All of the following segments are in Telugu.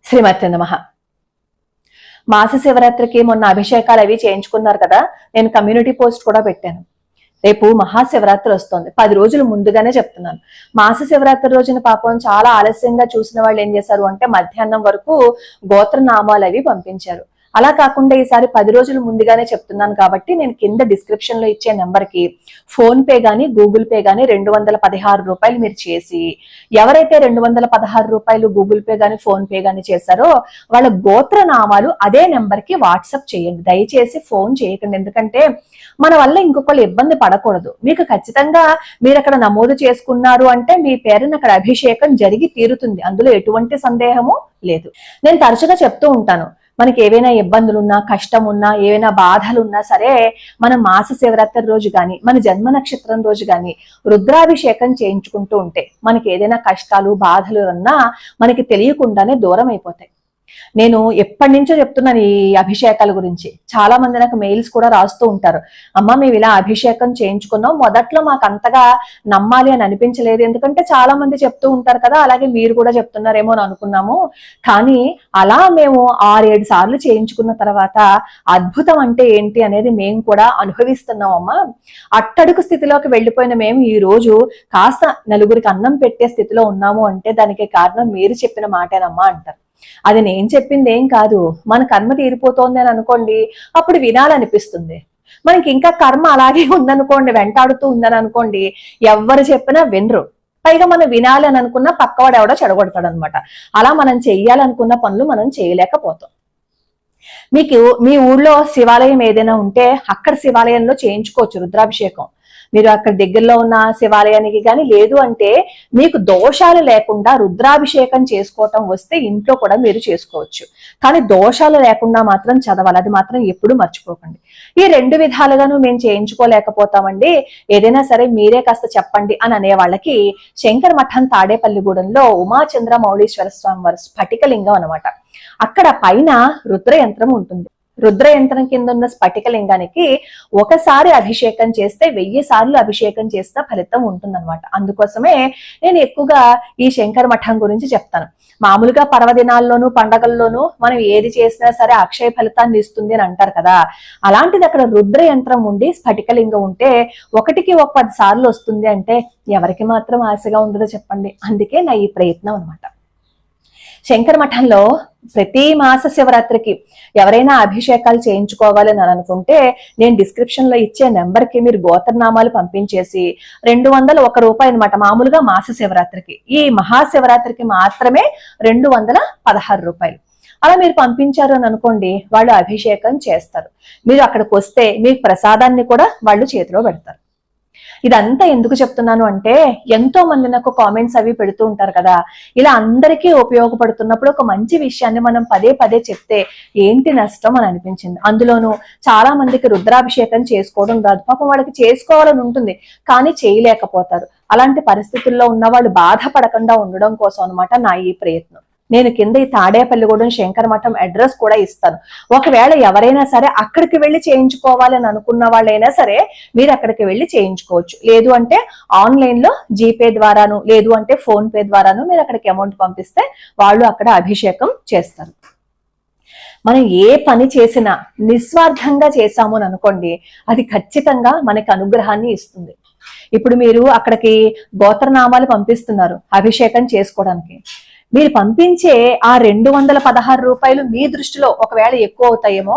శ్రీమతి నమః. మాస శివరాత్రికి మొన్న అభిషేకాలు అవి చేయించుకున్నారు కదా, నేను కమ్యూనిటీ పోస్ట్ కూడా పెట్టాను. రేపు మహాశివరాత్రి వస్తుంది. 10 రోజులు ముందుగానే చెప్తున్నాను. మాస శివరాత్రి రోజున పాపం చాలా ఆలస్యంగా చూసిన వాళ్ళు ఏం చేశారు అంటే మధ్యాహ్నం వరకు గోత్రనామాలు అవి పంపించారు. అలా కాకుండా ఈసారి 10 రోజులు ముందుగానే చెప్తున్నాను కాబట్టి నేను కింద డిస్క్రిప్షన్ లో ఇచ్చే నెంబర్ కి ఫోన్ పే గానీ గూగుల్ పే గానీ 216 రూపాయలు మీరు చేసి, ఎవరైతే 216 రూపాయలు గూగుల్ పే గానీ ఫోన్ పే గానీ చేశారో వాళ్ళ గోత్రనామాలు అదే నెంబర్ కి వాట్సాప్ చేయండి. దయచేసి ఫోన్ చేయకండి, ఎందుకంటే మన వల్ల ఇంకొకళ్ళు ఇబ్బంది పడకూడదు. మీకు ఖచ్చితంగా మీరు అక్కడ నమోదు చేసుకున్నారు అంటే మీ పేరున అక్కడ అభిషేకం జరిగి తీరుతుంది, అందులో ఎటువంటి సందేహము లేదు. నేను తరచుగా చెప్తూ ఉంటాను, మనకి ఏవైనా ఇబ్బందులున్నా, కష్టం ఉన్నా, ఏవైనా బాధలున్నా సరే మనం మాస శివరాత్రి రోజు కానీ మన జన్మ నక్షత్రం రోజు కానీ రుద్రాభిషేకం చేయించుకుంటూ ఉంటే మనకి ఏదైనా కష్టాలు బాధలు ఉన్నా మనకి తెలియకుండానే దూరం అయిపోతాయి. నేను ఎప్పటి నుంచో చెప్తున్నాను ఈ అభిషేకాల గురించి. చాలా మంది నాకు మెయిల్స్ కూడా రాస్తూ ఉంటారు, అమ్మ మేము ఇలా అభిషేకం చేయించుకున్నాం, మొదట్లో మాకు అంతగా నమ్మాలి అని అనిపించలేదు, ఎందుకంటే చాలా మంది చెప్తూ ఉంటారు కదా, అలాగే మీరు కూడా చెప్తున్నారేమో అని అనుకున్నాము. కానీ అలా మేము 6-7 సార్లు చేయించుకున్న తర్వాత అద్భుతం అంటే ఏంటి అనేది మేము కూడా అనుభవిస్తున్నాం అమ్మా. అట్టడుగు స్థితిలోకి వెళ్ళిపోయిన మేము ఈ రోజు కాస్త నలుగురికి అన్నం పెట్టే స్థితిలో ఉన్నాము అంటే దానికి కారణం మీరు చెప్పిన మాటేనమ్మా అంటారు. అది నేను చెప్పింది ఏం కాదు. మన కర్మ తీరిపోతోంది అని అనుకోండి, అప్పుడు వినాలనిపిస్తుంది. మనకి ఇంకా కర్మ అలాగే ఉందనుకోండి, వెంటాడుతూ ఉందని అనుకోండి, ఎవరు చెప్పినా వినరు. పైగా మనం వినాలి అని అనుకున్నా పక్కవాడు ఎవడో చెడగొడతాడు అనమాట. అలా మనం చెయ్యాలనుకున్న పనులు మనం చేయలేకపోతాం. మీకు మీ ఊళ్ళో శివాలయం ఏదైనా ఉంటే అక్కడ శివాలయంలో చేయించుకోవచ్చు రుద్రాభిషేకం. మీరు అక్కడ దగ్గరలో ఉన్న శివాలయానికి కానీ, లేదు అంటే మీకు దోషాలు లేకుండా రుద్రాభిషేకం చేసుకోవటం వస్తే ఇంట్లో కూడా మీరు చేసుకోవచ్చు. కానీ దోషాలు లేకుండా మాత్రం చదవాలి, అది మాత్రం ఎప్పుడు మర్చిపోకండి. ఈ 2 విధాలుగాను మేము చేయించుకోలేకపోతామండి, ఏదైనా సరే మీరే కాస్త చెప్పండి అని అనే వాళ్ళకి శంకర మఠం తాడేపల్లిగూడెంలో ఉమాచంద్ర మౌళీశ్వర స్వామి వారి స్ఫటికలింగం అనమాట. అక్కడ పైన రుద్ర యంత్రం ఉంటుంది. రుద్ర యంత్రం కింద ఉన్న స్ఫటిక లింగానికి ఒకసారి అభిషేకం చేస్తే 1000 సార్లు అభిషేకం చేస్తే ఫలితం ఉంటుందన్నమాట. అందుకోసమే నేను ఎక్కువగా ఈ శంకర మఠం గురించి చెప్తాను. మామూలుగా పర్వదినాల్లోనూ పండగల్లోనూ మనం ఏది చేసినా సరే అక్షయ ఫలితాన్ని ఇస్తుంది అని అంటారు కదా, అలాంటిది అక్కడ రుద్ర యంత్రం ఉండి స్ఫటికలింగం ఉంటే 1కి 10 సార్లు వస్తుంది అంటే ఎవరికి మాత్రం ఆశగా ఉండదో చెప్పండి. అందుకే నా ఈ ప్రయత్నం అనమాట. శంకర మఠంలో ప్రతి మాస శివరాత్రికి ఎవరైనా అభిషేకాలు చేయించుకోవాలని అనుకుంటే నేను డిస్క్రిప్షన్ లో ఇచ్చే నెంబర్ కి మీరు గోత్రనామాలు పంపించేసి 201 రూపాయి అనమాట. మామూలుగా మాస శివరాత్రికి, ఈ మహాశివరాత్రికి మాత్రమే 216 రూపాయలు. అలా మీరు పంపించారు అని అనుకోండి, వాళ్ళు అభిషేకం చేస్తారు. మీరు అక్కడికి వస్తే మీకు ప్రసాదాన్ని కూడా వాళ్ళు చేతిలో పెడతారు. ఇదంతా ఎందుకు చెప్తున్నాను అంటే, ఎంతో మంది నాకు కామెంట్స్ అవి పెడుతూ ఉంటారు కదా, ఇలా అందరికీ ఉపయోగపడుతున్నప్పుడు ఒక మంచి విషయాన్ని మనం పదే పదే చెప్తే ఏంటి నష్టం అని అనిపించింది. అందులోనూ చాలా మందికి రుద్రాభిషేకం చేసుకోవడం రాదు, పాపం వాళ్ళకి చేసుకోవాలని ఉంటుంది కానీ చేయలేకపోతారు. అలాంటి పరిస్థితుల్లో ఉన్న వాళ్ళు బాధపడకుండా ఉండడం కోసం అనమాట నా ఈ ప్రయత్నం. నేను కింద ఈ తాడేపల్లిగూడెం శంకర మఠం అడ్రస్ కూడా ఇస్తాను. ఒకవేళ ఎవరైనా సరే అక్కడికి వెళ్ళి చేయించుకోవాలని అనుకున్న వాళ్ళైనా సరే మీరు అక్కడికి వెళ్ళి చేయించుకోవచ్చు. లేదు అంటే ఆన్లైన్ లో జీపే ద్వారాను, లేదు అంటే ఫోన్ పే ద్వారాను మీరు అక్కడికి అమౌంట్ పంపిస్తే వాళ్ళు అక్కడ అభిషేకం చేస్తారు. మనం ఏ పని చేసినా నిస్వార్థంగా చేశాము అని అనుకోండి, అది ఖచ్చితంగా మనకి అనుగ్రహాన్ని ఇస్తుంది. ఇప్పుడు మీరు అక్కడికి గోత్రనామాలు పంపిస్తున్నారు అభిషేకం చేసుకోవడానికి, మీరు పంపించే ఆ 216 రూపాయలు మీ దృష్టిలో ఒకవేళ ఎక్కువ అవుతాయేమో,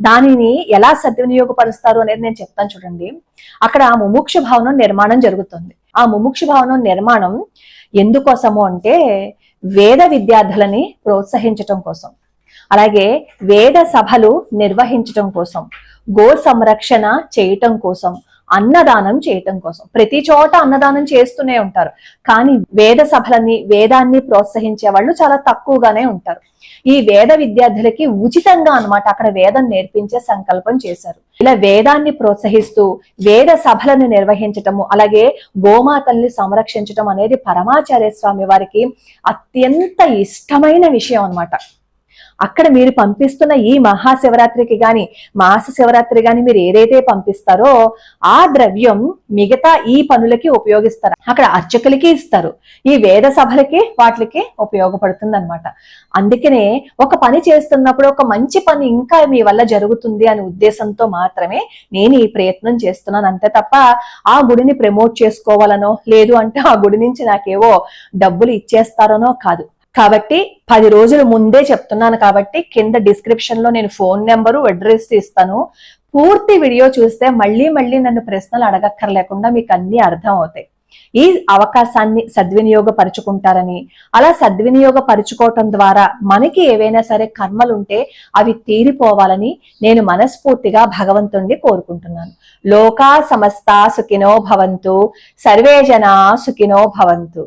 దానిని ఎలా సద్వినియోగపరుస్తారు అనేది నేను చెప్తాను చూడండి. అక్కడ ముముక్ష భవనం నిర్మాణం జరుగుతుంది. ఆ ముముక్ష భవనం నిర్మాణం ఎందుకోసము అంటే వేద విద్యార్థులని ప్రోత్సహించటం కోసం, అలాగే వేద సభలు నిర్వహించటం కోసం, గో సంరక్షణ చేయటం కోసం, అన్నదానం చేయటం కోసం. ప్రతి చోట అన్నదానం చేస్తూనే ఉంటారు, కానీ వేద సభలని వేదాన్ని ప్రోత్సహించే వాళ్ళు చాలా తక్కువగానే ఉంటారు. ఈ వేద విద్యార్థులకి ఉచితంగా అన్నమాట అక్కడ వేదం నేర్పించే సంకల్పం చేశారు. ఇలా వేదాన్ని ప్రోత్సహిస్తూ వేద సభలను నిర్వహించటము, అలాగే గోమాతల్ని సంరక్షించటం అనేది పరమాచార్య స్వామి వారికి అత్యంత ఇష్టమైన విషయం అన్నమాట. అక్కడ మీరు పంపిస్తున్న ఈ మహాశివరాత్రికి గాని మాస శివరాత్రి గాని మీరు ఏదైతే పంపిస్తారో ఆ ద్రవ్యం మిగతా ఈ పనులకి ఉపయోగిస్తారు. అక్కడ అర్చకులకి ఇస్తారు, ఈ వేద సభలకి వాటికి ఉపయోగపడుతుంది అనమాట. అందుకనే ఒక పని చేస్తున్నప్పుడు ఒక మంచి పని ఇంకా మీ వల్ల జరుగుతుంది అనే ఉద్దేశంతో మాత్రమే నేను ఈ ప్రయత్నం చేస్తున్నాను, అంతే తప్ప ఆ గుడిని ప్రమోట్ చేసుకోవాలనో లేదు అంటే ఆ గుడి నుంచి నాకేవో డబ్బులు ఇచ్చేస్తారనో కాదు. కాబట్టి 10 రోజుల ముందే చెప్తున్నాను కాబట్టి కింద డిస్క్రిప్షన్ లో నేను ఫోన్ నెంబరు అడ్రస్ ఇస్తాను. పూర్తి వీడియో చూస్తే మళ్ళీ నన్ను ప్రశ్నలు అడగక్కర్లేకుండా మీకు అన్ని అర్థం అవుతాయి. ఈ అవకాశాన్ని సద్వినియోగపరుచుకుంటారని, అలా సద్వినియోగపరుచుకోవటం ద్వారా మనకి ఏవైనా సరే కర్మలుంటే అవి తీరిపోవాలని నేను మనస్ఫూర్తిగా భగవంతుణ్ణి కోరుకుంటున్నాను. లోకా సమస్తా సుఖినో భవంతు, సర్వే జనా సుఖినో భవంతు.